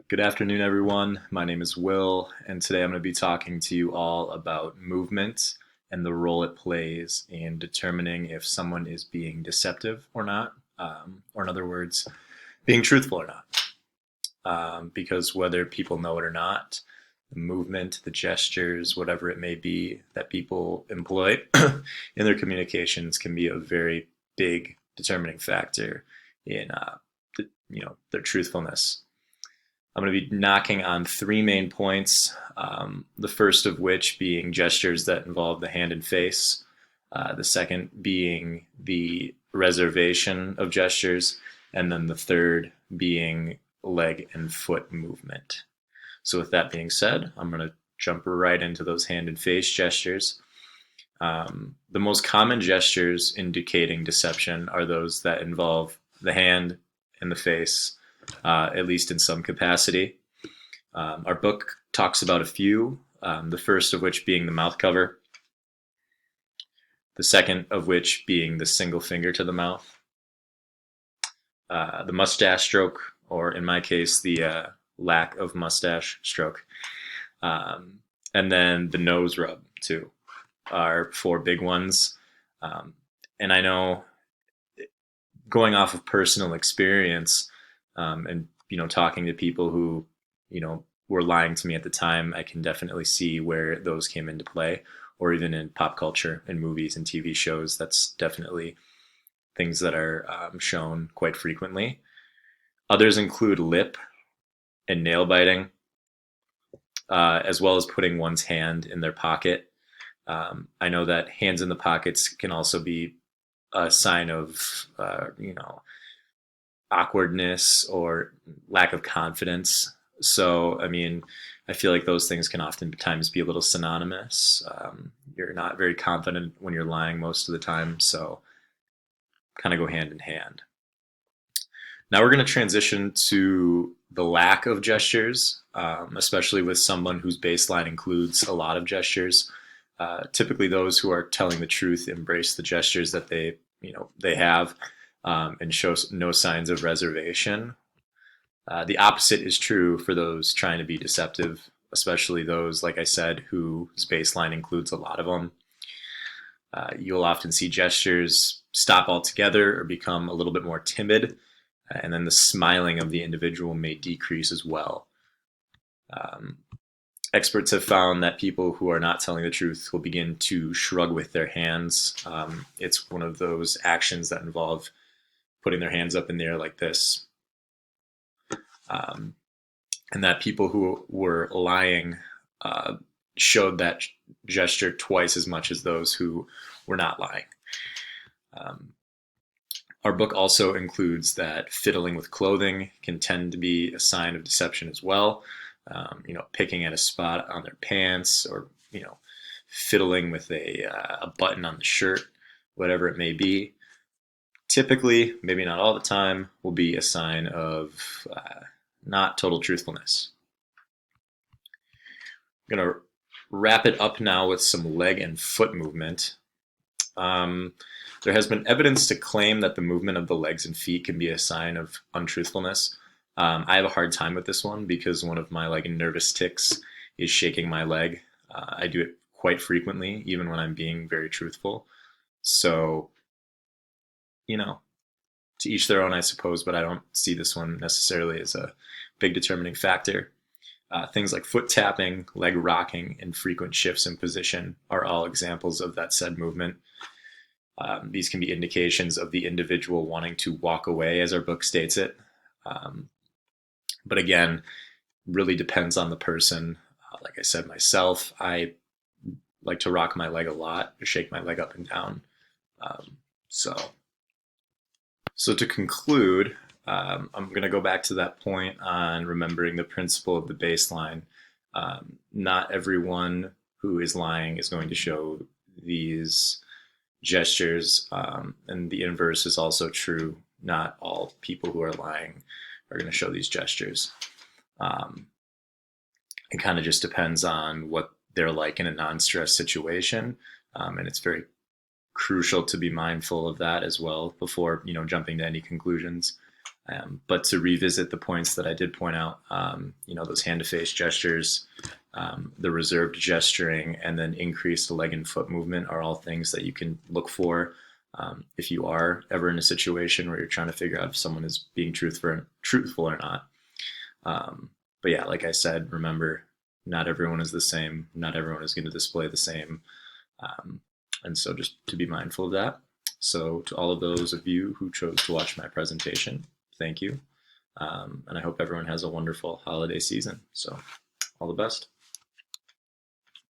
Good afternoon, everyone. My name is Will, and today I'm going to be talking to you all about movement and the role it plays in determining if someone is being deceptive or not, or in other words, being truthful or not. Because whether people know it or not, the movement, the gestures, whatever it may be that people employ in their communications can be a very big determining factor in their truthfulness. I'm going to be knocking on three main points. The first of which being gestures that involve the hand and face. The second being the reservation of gestures. And then the third being leg and foot movement. So, with that being said, I'm going to jump right into those hand and face gestures. The most common gestures indicating deception are those that involve the hand and the face, at least in some capacity. Our book talks about a few, the first of which being the mouth cover, the second of which being the single finger to the mouth, the mustache stroke, or in my case, the lack of mustache stroke, and then the nose rub, too, are four big ones. And I know, going off of personal experience, and talking to people who were lying to me at the time, I can definitely see where those came into play, or even in pop culture and movies and TV shows. That's definitely things that are shown quite frequently. Others include lip and nail biting, as well as putting one's hand in their pocket. I know that hands in the pockets can also be a sign of awkwardness or lack of confidence. So, I mean, I feel like those things can oftentimes be a little synonymous. You're not very confident when you're lying most of the time, so kind of go hand in hand. Now we're going to transition to the lack of gestures, especially with someone whose baseline includes a lot of gestures. Typically, those who are telling the truth embrace the gestures that they have, and shows no signs of reservation. The opposite is true for those trying to be deceptive, especially those, like I said, whose baseline includes a lot of them. You'll often see gestures stop altogether or become a little bit more timid, and then the smiling of the individual may decrease as well. Experts have found that people who are not telling the truth will begin to shrug with their hands. It's one of those actions that involve putting their hands up in the air like this. And that people who were lying showed that gesture twice as much as those who were not lying. Our book also includes that fiddling with clothing can tend to be a sign of deception as well. Picking at a spot on their pants, or fiddling with a button on the shirt, whatever it may be. Typically, maybe not all the time, will be a sign of not total truthfulness. I'm going to wrap it up now with some leg and foot movement. There has been evidence to claim that the movement of the legs and feet can be a sign of untruthfulness. I have a hard time with this one because one of my nervous tics is shaking my leg. I do it quite frequently, even when I'm being very truthful. So, to each their own, I suppose, but I don't see this one necessarily as a big determining factor. Things like foot tapping, leg rocking, and frequent shifts in position are all examples of that said movement. These can be indications of the individual wanting to walk away, as our book states it. But again, really depends on the person. Like I said myself, I like to rock my leg a lot, or shake my leg up and down. So to conclude, I'm going to go back to that point on remembering the principle of the baseline. Not everyone who is lying is going to show these gestures, and the inverse is also true. Not all people who are lying are going to show these gestures. It kind of just depends on what they're like in a non-stress situation, and it's very crucial to be mindful of that as well before jumping to any conclusions. But to revisit the points that I did point out, those hand-to-face gestures, the reserved gesturing, and then increased leg and foot movement are all things that you can look for if you are ever in a situation where you're trying to figure out if someone is being truthful or not. But yeah, like I said, remember, not everyone is the same. Not everyone is going to display the same. And so just to be mindful of that. So to all of those of you who chose to watch my presentation, thank you. And I hope everyone has a wonderful holiday season. So all the best.